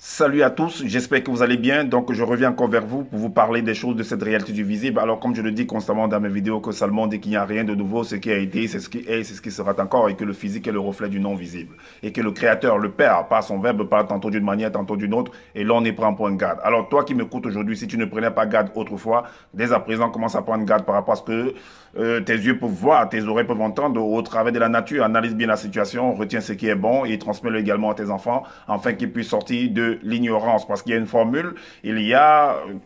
Salut à tous, j'espère que vous allez bien. Donc, je reviens encore vers vous pour vous parler des choses de cette réalité du visible. Alors, comme je le dis constamment dans mes vidéos, que Salomon dit qu'il n'y a rien de nouveau, ce qui a été, c'est ce qui est, c'est ce qui sera encore, et que le physique est le reflet du non visible. Et que le Créateur, le Père, par son verbe, parle tantôt d'une manière, tantôt d'une autre, et l'on y prend point garde. Alors, toi qui m'écoutes aujourd'hui, si tu ne prenais pas garde autrefois, dès à présent, commence à prendre garde par rapport à ce que tes yeux peuvent voir, tes oreilles peuvent entendre au travers de la nature. Analyse bien la situation, retiens ce qui est bon et transmets-le également à tes enfants, afin qu'ils puissent sortir de l'ignorance. Parce qu'il y a une formule,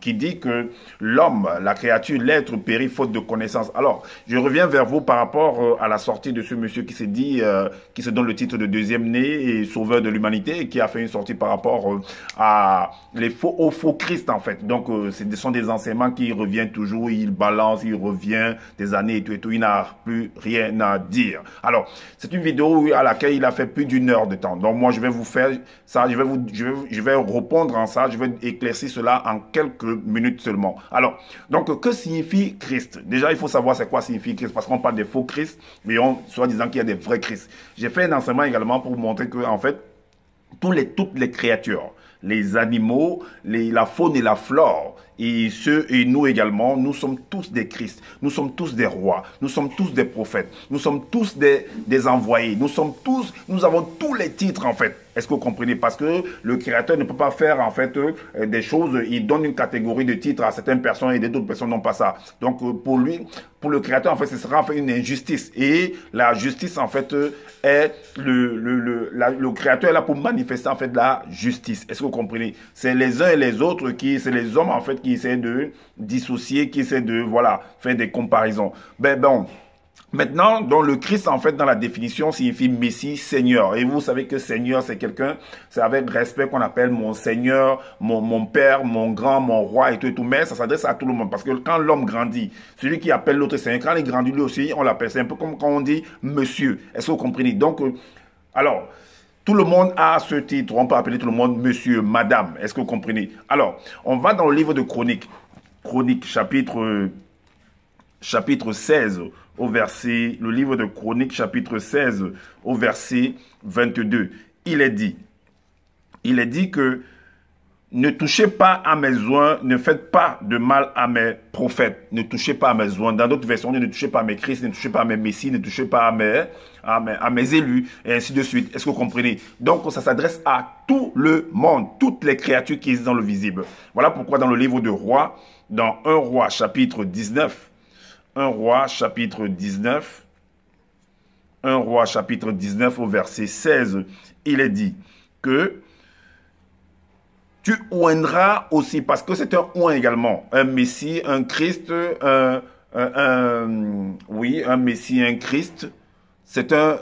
qui dit que l'homme, la créature, l'être périt faute de connaissance. Alors, je reviens vers vous par rapport à la sortie de ce monsieur qui s'est dit, qui se donne le titre de deuxième né et sauveur de l'humanité, et qui a fait une sortie par rapport au faux Christ en fait. Donc, ce sont des enseignements qui reviennent toujours, il balance, il revient des années et tout, il n'a plus rien à dire. Alors, c'est une vidéo à laquelle il a fait plus d'une heure de temps. Donc, moi, je vais vous faire ça, je vais répondre en ça, je vais éclaircir cela en quelques minutes seulement. Alors, donc, que signifie Christ? Déjà, il faut savoir c'est quoi signifie Christ, parce qu'on parle des faux Christ, mais soit disant qu'il y a des vrais Christ. J'ai fait un enseignement également pour vous montrer que, en fait, toutes les créatures, les animaux, la faune et la flore, et nous également, nous sommes tous des Christ, nous sommes tous des rois, nous sommes tous des prophètes, nous sommes tous des envoyés, nous avons tous les titres en fait. Est-ce que vous comprenez? Parce que le Créateur ne peut pas faire en fait des choses, il donne une catégorie de titres à certaines personnes et d'autres personnes n'ont pas ça. Donc pour lui, pour le Créateur en fait, ce sera en fait une injustice. Et la justice en fait est le Créateur est là pour manifester en fait la justice. Est-ce que vous comprenez? C'est les uns et les autres c'est les hommes en fait qui essaient de dissocier, qui essaient de faire des comparaisons. Bon. Maintenant, dans le Christ, en fait, dans la définition, signifie Messie, Seigneur. Et vous savez que Seigneur, c'est quelqu'un, c'est avec respect qu'on appelle mon Seigneur, mon Père, mon grand, mon roi et tout. Mais ça s'adresse à tout le monde. Parce que quand l'homme grandit, celui qui appelle l'autre Seigneur, quand il grandit lui aussi, on l'appelle. C'est un peu comme quand on dit Monsieur. Est-ce que vous comprenez? Donc, alors, tout le monde a ce titre. On peut appeler tout le monde Monsieur, Madame. Est-ce que vous comprenez? Alors, on va dans le livre de Chroniques. Chroniques, chapitre 16 au verset, le livre de Chroniques chapitre 16 au verset 22. Il est dit que ne touchez pas à mes oins, ne faites pas de mal à mes prophètes, ne touchez pas à mes oins. Dans d'autres versions, ne touchez pas à mes Christ, ne touchez pas à mes Messies, ne touchez pas à mes élus, et ainsi de suite. Est-ce que vous comprenez? Donc, ça s'adresse à tout le monde, toutes les créatures qui existent dans le visible. Voilà pourquoi dans le livre de Rois, dans 1 Roi chapitre 19, 1 Roi chapitre 19, 1 Roi chapitre 19 au verset 16, il est dit que tu oindras aussi, parce que c'est un oint également, un Messie, un Christ, un Messie, un Christ, c'est un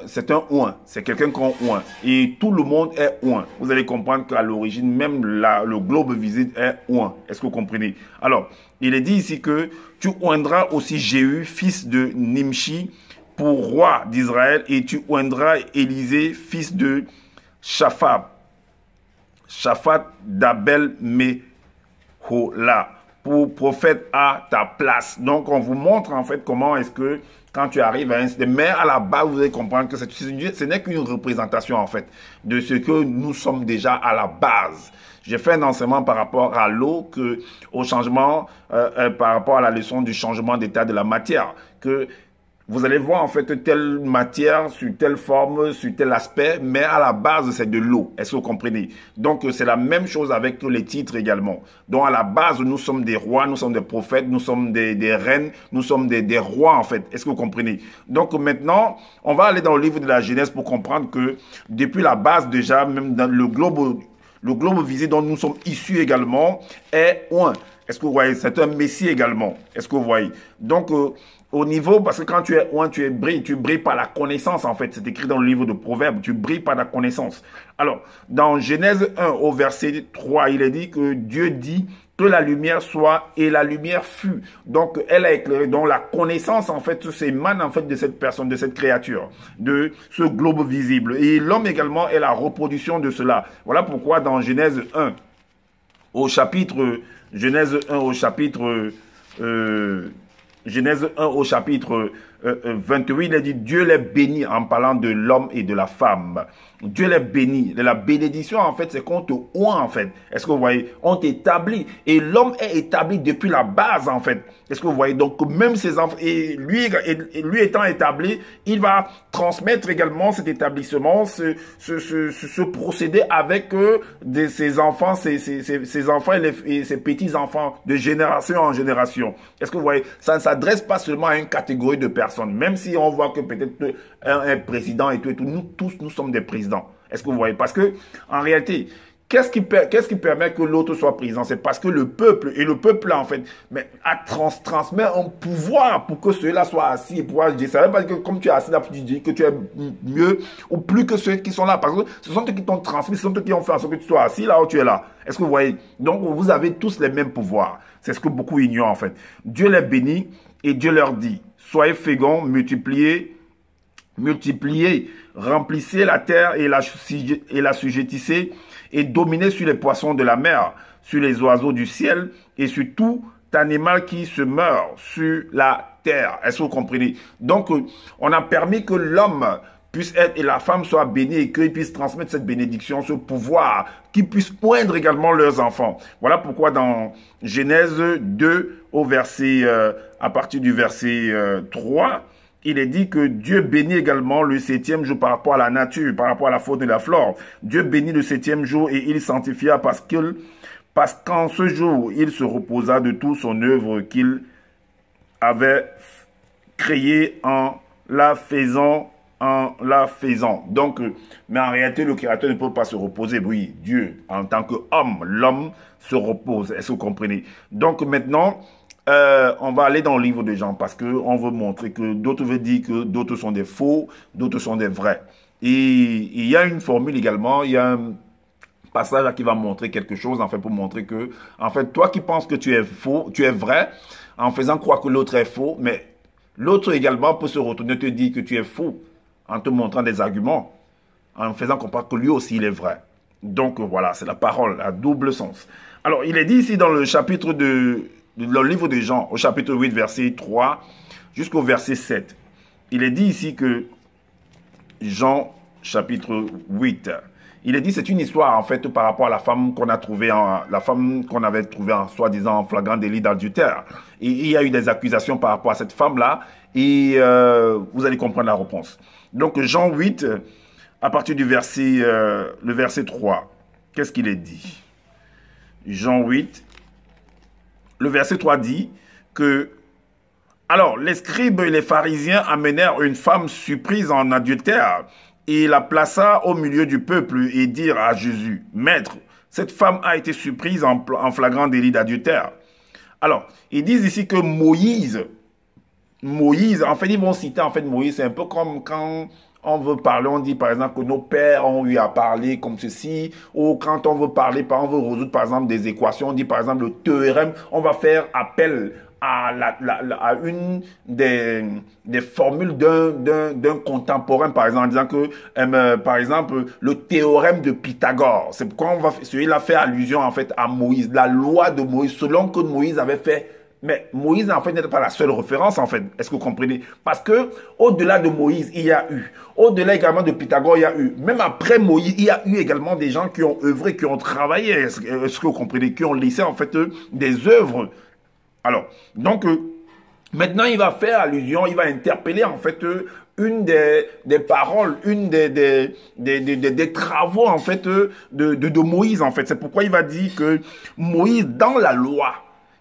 oint, c'est quelqu'un qu'on oint. Et tout le monde est oint. Vous allez comprendre qu'à l'origine, même le globe visible est oint. Est-ce que vous comprenez? Alors, il est dit ici que tu oindras aussi Jéhu, fils de Nimshi, pour roi d'Israël, et tu oindras Élisée, fils de Shaphat d'Abel Mehola, pour prophète à ta place. Donc, on vous montre en fait comment est-ce que quand tu arrives à un... Mais à la base, vous allez comprendre que ce n'est qu'une représentation en fait de ce que nous sommes déjà à la base. J'ai fait un enseignement par rapport à l'eau, au changement, par rapport à la leçon du changement d'état de la matière, que vous allez voir en fait telle matière, sur telle forme, sur tel aspect, mais à la base c'est de l'eau. Est-ce que vous comprenez? Donc c'est la même chose avec les titres également. Donc à la base nous sommes des rois, nous sommes des prophètes, nous sommes des reines, nous sommes des rois en fait. Est-ce que vous comprenez? Donc maintenant on va aller dans le livre de la Genèse pour comprendre que depuis la base déjà, même dans le globe visé dont nous sommes issus également est oint. Est-ce que vous voyez? C'est un Messie également. Est-ce que vous voyez? Donc, au niveau, parce que quand tu es oint, tu brilles par la connaissance en fait. C'est écrit dans le livre de Proverbes, tu brilles par la connaissance. Alors, dans Genèse 1 au verset 3, il est dit que Dieu dit que la lumière soit et la lumière fut. Donc, elle a éclairé. Donc, la connaissance en fait, s'émane en fait de cette personne, de cette créature, de ce globe visible. Et l'homme également est la reproduction de cela. Voilà pourquoi dans Genèse 1 au chapitre... Genèse 1 au chapitre 28, il a dit Dieu les bénit en parlant de l'homme et de la femme. Dieu les bénit. La bénédiction, en fait, c'est qu'on te oint, en fait. Est-ce que vous voyez? On t'établit. Et l'homme est établi depuis la base, en fait. Est-ce que vous voyez? Donc, même ses enfants, et lui étant établi, il va transmettre également cet établissement, ce procédé avec ses enfants, ses enfants et ses petits-enfants, de génération en génération. Est-ce que vous voyez? Ça ne s'adresse pas seulement à une catégorie de personnes. Même si on voit que peut-être un président et tout, nous tous, nous sommes des présidents. Est-ce que vous voyez? Parce que, en réalité, qu'est-ce qui permet que l'autre soit président? C'est parce que le peuple, et le peuple, en fait, transmet un pouvoir pour que ceux-là soient assis et pouvoir dire. Ça veut pas dire que comme tu es assis là, tu dis que tu es mieux ou plus que ceux qui sont là. Parce que ce sont eux qui t'ont transmis, ce sont eux qui ont fait en sorte que tu sois assis là où tu es là. Est-ce que vous voyez? Donc, vous avez tous les mêmes pouvoirs. C'est ce que beaucoup ignorent, en fait. Dieu les bénit et Dieu leur dit, soyez féconds, multipliez, remplissez la terre et la sujettissez et dominez sur les poissons de la mer, sur les oiseaux du ciel et sur tout animal qui se meurt sur la terre. Est-ce que vous comprenez? Donc, on a permis que l'homme puisse être et la femme soit bénie et qu'ils puissent transmettre cette bénédiction, ce pouvoir, qu'ils puissent oindre également leurs enfants. Voilà pourquoi dans Genèse 2, à partir du verset 3, il est dit que Dieu bénit également le 7e jour par rapport à la nature, par rapport à la faune et la flore. Dieu bénit le 7e jour et il sanctifia parce qu'en ce jour, il se reposa de toute son œuvre qu'il avait créée en la faisant. Donc, mais en réalité, le Créateur ne peut pas se reposer. Oui, Dieu, en tant qu'homme, l'homme se repose. Est-ce que vous comprenez? Donc maintenant, on va aller dans le livre de Jean parce qu'on veut montrer que d'autres veulent dire que d'autres sont des faux, d'autres sont des vrais. Et il y a une formule également, il y a un passage là qui va montrer quelque chose, en fait, pour montrer que, en fait, toi qui penses que tu es faux, tu es vrai, en faisant croire que l'autre est faux, mais l'autre également peut se retourner te dire que tu es faux, en te montrant des arguments, en faisant comprendre que lui aussi il est vrai. Donc voilà, c'est la parole à double sens. Alors, il est dit ici dans le chapitre le livre de Jean, au chapitre 8, verset 3, jusqu'au verset 7. Il est dit ici que Jean, chapitre 8, il est dit, c'est une histoire en fait par rapport à la femme qu'on a trouvée, qu'on avait trouvée en soi-disant en flagrant délit d'adultère. Et il y a eu des accusations par rapport à cette femme-là, et vous allez comprendre la réponse. Donc Jean 8, à partir du verset, le verset 3, qu'est-ce qu'il est dit? Jean 8, le verset 3 dit que alors les scribes et les pharisiens amenèrent une femme surprise en adultère et la plaça au milieu du peuple et dirent à Jésus, Maître, cette femme a été surprise en flagrant délit d'adultère. Alors, ils disent ici que Moïse, en fait, ils vont citer en fait Moïse, c'est un peu comme quand on veut parler, on dit par exemple que nos pères ont eu à parler comme ceci, ou quand on veut parler, on veut résoudre par exemple des équations, on dit par exemple le théorème, on va faire appel à une des formules d'un contemporain, par exemple, en disant que, par exemple, le théorème de Pythagore, c'est pourquoi celui-là fait allusion en fait à Moïse, la loi de Moïse, selon que Moïse avait fait. Mais Moïse, en fait, n'est pas la seule référence, en fait. Est-ce que vous comprenez? Parce que, au-delà de Moïse, il y a eu. Au-delà également de Pythagore, il y a eu. Même après Moïse, il y a eu également des gens qui ont œuvré, qui ont travaillé. Est-ce que vous comprenez? Qui ont laissé, en fait, des œuvres. Alors, donc, maintenant, il va faire allusion, il va interpeller, en fait, une des paroles, une des travaux, en fait, de Moïse, en fait. C'est pourquoi il va dire que Moïse, dans la loi,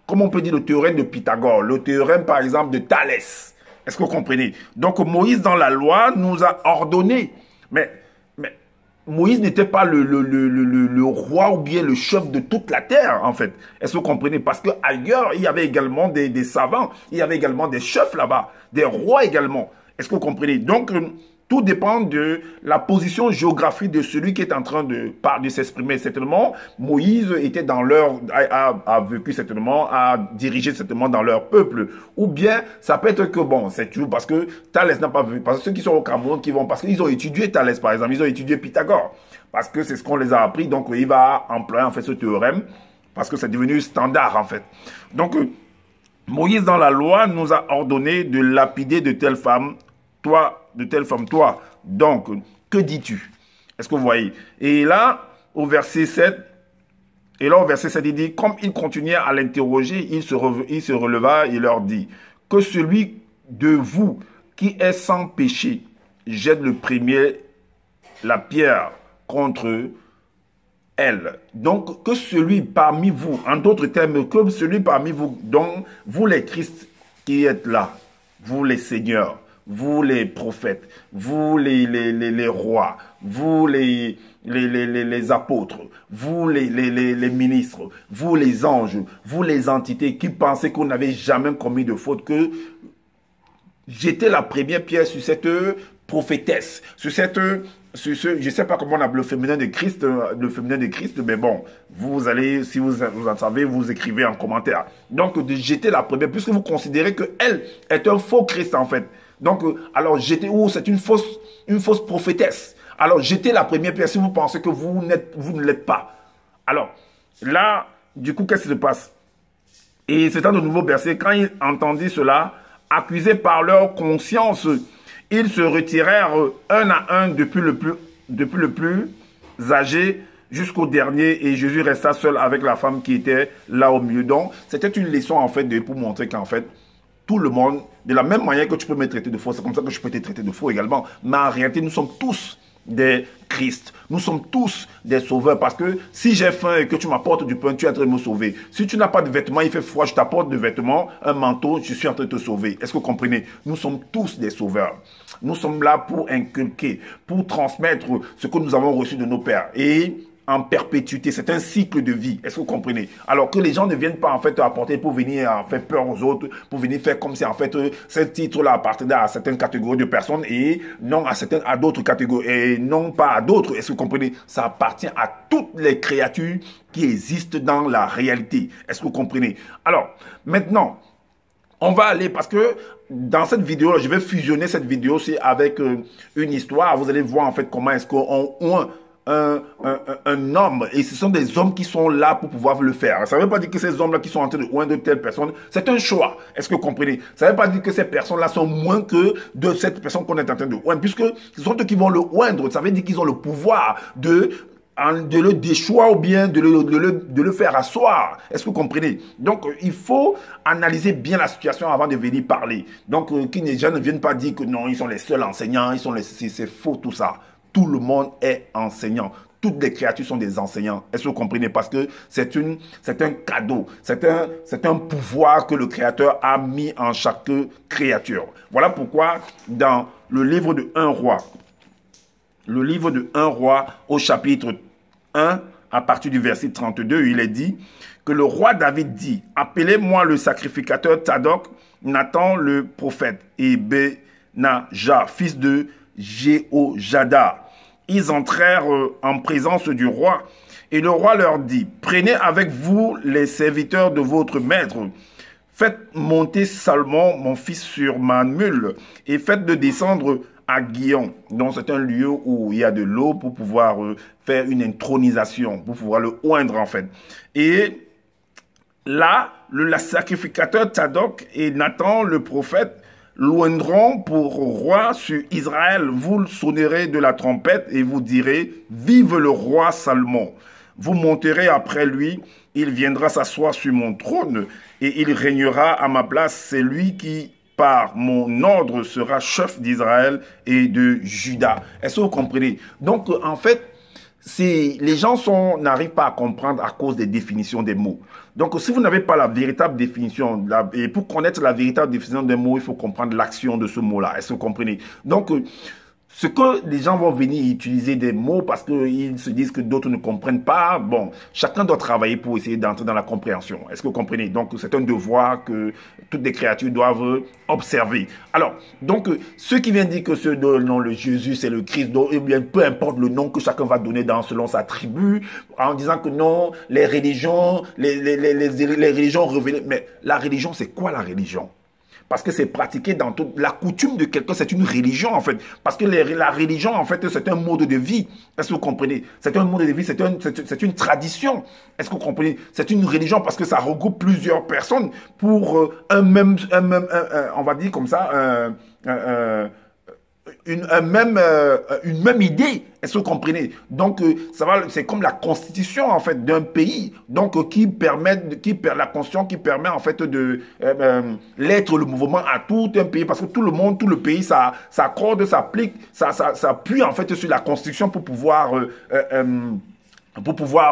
comme on peut dire le théorème de Pythagore, le théorème par exemple de Thalès. Est-ce que vous comprenez? Donc Moïse dans la loi nous a ordonné. Mais Moïse n'était pas le roi ou bien le chef de toute la terre en fait. Est-ce que vous comprenez? Parce qu'ailleurs, il y avait également des savants, il y avait également des chefs là-bas, des rois également. Est-ce que vous comprenez? Donc tout dépend de la position géographique de celui qui est en train de s'exprimer. Certainement, Moïse était dans a vécu certainement, a dirigé certainement dans leur peuple. Ou bien, ça peut être que, bon, c'est toujours parce que Thalès n'a pas vu. Parce que ceux qui sont au Cameroun, parce qu'ils ont étudié Thalès, par exemple, ils ont étudié Pythagore. Parce que c'est ce qu'on les a appris. Donc, il va employer, en fait, ce théorème. Parce que c'est devenu standard, en fait. Donc, Moïse dans la loi nous a ordonné de lapider de telle femme, toi, de telle femme, toi. Donc, que dis-tu? Est-ce que vous voyez? Et là, au verset 7, il dit, comme il continuait à l'interroger, il se releva et leur dit, que celui de vous qui est sans péché jette le premier la pierre contre elle. Donc, que celui parmi vous, en d'autres termes, que celui parmi vous, dont vous les Christ qui êtes là, vous les seigneurs, vous les prophètes, vous les rois, vous les apôtres, vous les ministres, vous les anges, vous les entités qui pensaient qu'on n'avait jamais commis de faute, que jetez la première pierre sur cette prophétesse, sur cette, je ne sais pas comment on appelle le féminin de Christ, mais bon, vous allez, si vous en savez, vous écrivez en commentaire. Donc, de jeter la première, puisque vous considérez qu'elle est un faux Christ en fait. Donc, alors jetez, ou c'est une fausse prophétesse. Alors, jetez la première pierre si vous pensez que vous ne l'êtes pas. Alors, là, du coup, qu'est-ce qui se passe? Et c'est un de nouveau verset. Quand ils entendirent cela, accusés par leur conscience, ils se retirèrent un à un depuis le plus âgé jusqu'au dernier, et Jésus resta seul avec la femme qui était là au milieu. Donc, c'était une leçon en fait pour montrer qu'en fait, tout le monde, de la même manière que tu peux me traiter de faux, c'est comme ça que je peux te traiter de faux également. Mais en réalité, nous sommes tous des Christ. Nous sommes tous des sauveurs, parce que si j'ai faim et que tu m'apportes du pain, tu es en train de me sauver. Si tu n'as pas de vêtements, il fait froid, je t'apporte des vêtements, un manteau, je suis en train de te sauver. Est-ce que vous comprenez? Nous sommes tous des sauveurs. Nous sommes là pour inculquer, pour transmettre ce que nous avons reçu de nos pères. Et en perpétuité, c'est un cycle de vie. Est-ce que vous comprenez? Alors que les gens ne viennent pas en fait apporter pour venir faire peur aux autres, pour venir faire comme si en fait ce titre-là appartenait à certaines catégories de personnes et non à d'autres catégories, et non pas à d'autres. Est-ce que vous comprenez? Ça appartient à toutes les créatures qui existent dans la réalité. Est-ce que vous comprenez? Alors, maintenant, on va aller, parce que dans cette vidéo, je vais fusionner cette vidéo avec une histoire. Vous allez voir en fait comment est-ce qu'on un homme, et ce sont des hommes qui sont là pour pouvoir le faire. Ça ne veut pas dire que ces hommes-là qui sont en train de oindre telle personne, c'est un choix. Est-ce que vous comprenez? Ça ne veut pas dire que ces personnes-là sont moins que de cette personne qu'on est en train de oindre, puisque ce sont eux qui vont le oindre. Ça veut dire qu'ils ont le pouvoir de le déchoir ou bien de le faire asseoir. Est-ce que vous comprenez? Donc, il faut analyser bien la situation avant de venir parler. Donc, que les gens ne viennent pas dire que non, ils sont les seuls enseignants, c'est faux tout ça. Tout le monde est enseignant. Toutes les créatures sont des enseignants. Est-ce que vous comprenez? Parce que c'est un cadeau. C'est un pouvoir que le Créateur a mis en chaque créature. Voilà pourquoi dans le livre de 1 roi, au chapitre 1, à partir du verset 32, il est dit que le roi David dit, « Appelez-moi le sacrificateur Tsadok, Nathan le prophète et Benaja, fils de Jéhojada. » Ils entrèrent en présence du roi, et le roi leur dit, « Prenez avec vous les serviteurs de votre maître, faites monter Salmon, mon fils, sur ma mule, et faites-le descendre à Guion. » Donc c'est un lieu où il y a de l'eau pour pouvoir faire une intronisation, pour pouvoir le oindre en fait. Et là, le sacrificateur Tsadok et Nathan le prophète l'oindront pour roi sur Israël. Vous sonnerez de la trompette et vous direz, « Vive le roi Salmon !» Vous monterez après lui, il viendra s'asseoir sur mon trône et il régnera à ma place. C'est lui qui, par mon ordre, sera chef d'Israël et de Juda. Est-ce que vous comprenez? Donc, en fait, les gens n'arrivent pas à comprendre à cause des définitions des mots. Donc, si vous n'avez pas la véritable définition, et pour connaître la véritable définition des mots, il faut comprendre l'action de ce mot-là. Est-ce que vous comprenez? Donc, ce que les gens vont venir utiliser des mots parce qu'ils se disent que d'autres ne comprennent pas, bon, chacun doit travailler pour essayer d'entrer dans la compréhension. Est-ce que vous comprenez? Donc, c'est un devoir que toutes les créatures doivent observer. Alors, donc, ceux qui viennent dire que ce nom, le Jésus, c'est le Christ, donc, eh bien, peu importe le nom que chacun va donner selon sa tribu, en disant que non, les religions, les religions révélées. Mais la religion, c'est quoi la religion? Parce que c'est pratiqué dans toute la coutume de quelqu'un, c'est une religion en fait. Parce que la religion en fait, c'est un mode de vie. Est-ce que vous comprenez? C'est un mode de vie, c'est une tradition. Est-ce que vous comprenez? C'est une religion parce que ça regroupe plusieurs personnes pour on va dire comme ça, une même idée. Est-ce que vous comprenez? Donc, c'est comme la constitution, en fait, d'un pays. Donc, la constitution qui permet, en fait, de l'être, le mouvement à tout un pays. Parce que tout le monde, tout le pays, ça s'accorde, s'applique, ça appuie, en fait, sur la constitution pour pouvoir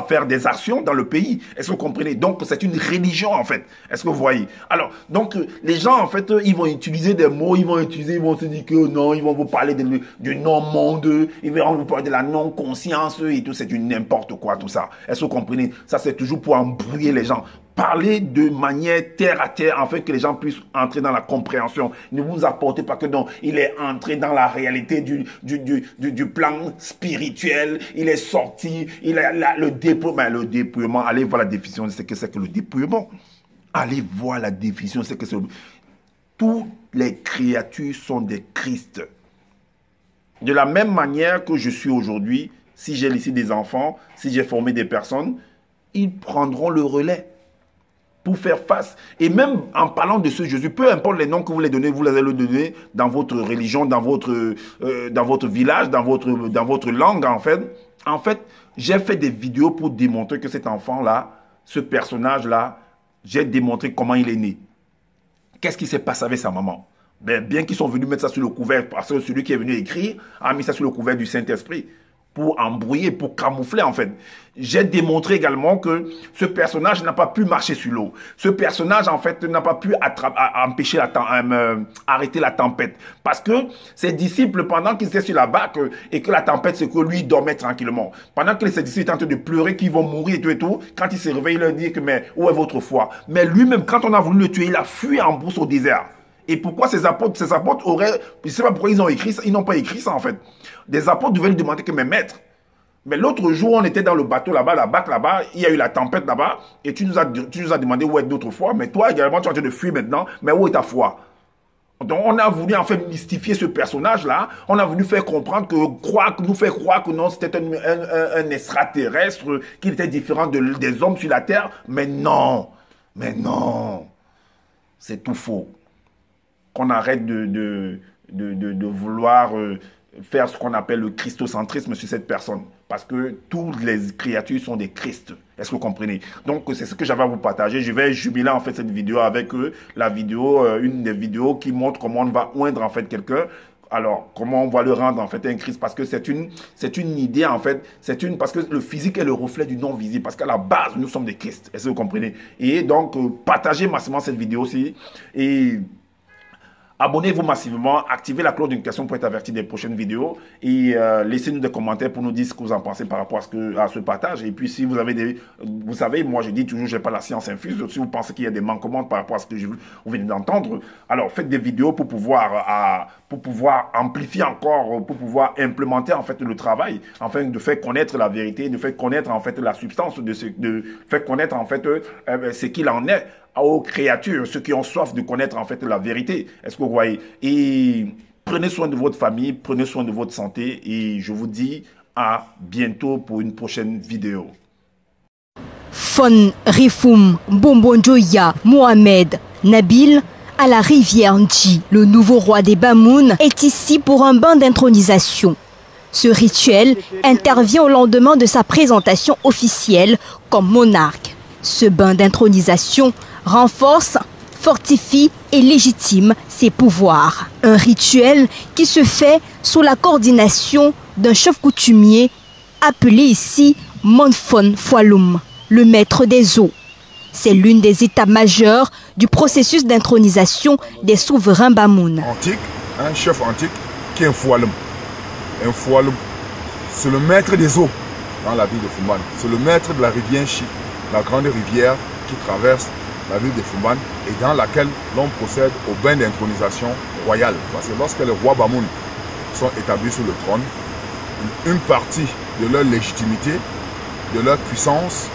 faire des actions dans le pays. Est-ce que vous comprenez? Donc, c'est une religion, en fait. Est-ce que vous voyez? Alors, donc, les gens, en fait, ils vont utiliser des mots, ils vont se dire que non, ils vont vous parler du non-monde, ils vont vous parler de la non-conscience et tout, c'est du n'importe quoi, tout ça. Est-ce que vous comprenez? Ça, c'est toujours pour embrouiller les gens. Parler de manière terre à terre, afin que les gens puissent entrer dans la compréhension. Ne vous apportez pas que non, il est entré dans la réalité du plan spirituel, il est sorti, il a le dépouillement. Allez voir la définition de ce que c'est que le dépouillement. Allez voir la définition de ce que c'est. Toutes les créatures sont des Christ. De la même manière que je suis aujourd'hui, si j'ai laissé des enfants, si j'ai formé des personnes, ils prendront le relais pour faire face. Et même en parlant de ce Jésus, peu importe les noms que vous les donnez, vous les allez le donner dans votre religion, dans votre village, dans votre langue, en fait. En fait, j'ai fait des vidéos pour démontrer que cet enfant-là, ce personnage-là, j'ai démontré comment il est né. Qu'est-ce qui s'est passé avec sa maman? Bien qu'ils sont venus mettre ça sur le couvert, parce que celui qui est venu écrire a mis ça sur le couvert du Saint-Esprit, pour embrouiller, pour camoufler en fait. J'ai démontré également que ce personnage n'a pas pu marcher sur l'eau. Ce personnage en fait n'a pas pu empêcher arrêter la tempête. Parce que ses disciples, pendant qu'ils étaient sur la barque et que la tempête, c'est que lui dormait tranquillement. Pendant que ses disciples étaient en train de pleurer qu'ils vont mourir et tout, quand il se réveille, il leur dit que mais où est votre foi? Mais lui-même, quand on a voulu le tuer, il a fui en brousse au désert. Et pourquoi ces apôtres auraient, je ne sais pas pourquoi ils ont écrit ça, ils n'ont pas écrit ça en fait. Des apôtres devaient lui demander que, mais maître, mais l'autre jour, on était dans le bateau là-bas, la barque là-bas, il y a eu la tempête là-bas, et tu nous as demandé où est notre foi, mais toi également, tu es en train de fuir maintenant, mais où est ta foi? Donc, on a voulu en fait mystifier ce personnage-là, on a voulu faire comprendre nous faire croire que non, c'était un extraterrestre, qu'il était différent des hommes sur la terre, mais non, c'est tout faux. Qu'on arrête de vouloir faire ce qu'on appelle le christocentrisme sur cette personne. Parce que toutes les créatures sont des Christ. Est-ce que vous comprenez? Donc, c'est ce que j'avais à vous partager. Je vais jubiler en fait cette vidéo avec une des vidéos qui montre comment on va oindre en fait quelqu'un. Alors, comment on va le rendre en fait un Christ? Parce que c'est une idée en fait, parce que le physique est le reflet du non visible. Parce qu'à la base, nous sommes des Christ. Est-ce que vous comprenez? Et donc, partagez massivement cette vidéo-ci. Et abonnez-vous massivement, activez la cloche de notification pour être averti des prochaines vidéos et laissez-nous des commentaires pour nous dire ce que vous en pensez par rapport à ce partage. Et puis si vous avez vous savez, moi je dis toujours, je n'ai pas la science infuse. Si vous pensez qu'il y a des manquements par rapport à ce que vous venez d'entendre, alors faites des vidéos pour pouvoir amplifier encore, pour pouvoir implémenter en fait le travail, afin de faire connaître la vérité, de faire connaître en fait la substance de faire connaître en fait ce qu'il en est aux créatures, ceux qui ont soif de connaître en fait la vérité. Est-ce que vous voyez? Et prenez soin de votre famille, prenez soin de votre santé et je vous dis à bientôt pour une prochaine vidéo. Fon Rifoum Bombonjoya Mohamed Nabil à la rivière Ndji, le nouveau roi des Bamoun, est ici pour un bain d'intronisation. Ce rituel intervient au lendemain de sa présentation officielle comme monarque. Ce bain d'intronisation renforce, fortifie et légitime ses pouvoirs. Un rituel qui se fait sous la coordination d'un chef coutumier appelé ici Monfon Foaloum, le maître des eaux. C'est l'une des étapes majeures du processus d'intronisation des souverains Bamoun. Antique, un chef antique qui est un Foaloum. Un Foaloum, c'est le maître des eaux dans la ville de Foumban. C'est le maître de la rivière Nchi, la grande rivière qui traverse la ville de Foumban et dans laquelle l'on procède au bain d'intronisation royale. Parce que lorsque les rois Bamoun sont établis sur le trône, une partie de leur légitimité, de leur puissance,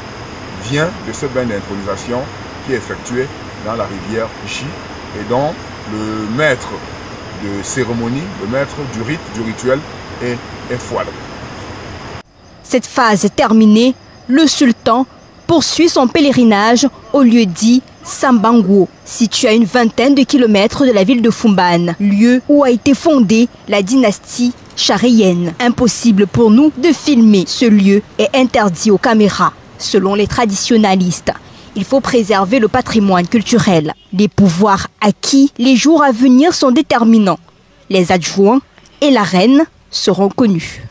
vient de ce bain d'intronisation qui est effectué dans la rivière Nchi et dont le maître de cérémonie, le maître du rite, du rituel est Fouad. Cette phase terminée, le sultan poursuit son pèlerinage au lieu dit Sambanguo, situé à une vingtaine de kilomètres de la ville de Foumban, lieu où a été fondée la dynastie charayenne. Impossible pour nous de filmer ce lieu est interdit aux caméras. Selon les traditionalistes, il faut préserver le patrimoine culturel. Les pouvoirs acquis les jours à venir sont déterminants. Les adjoints et la reine seront connus.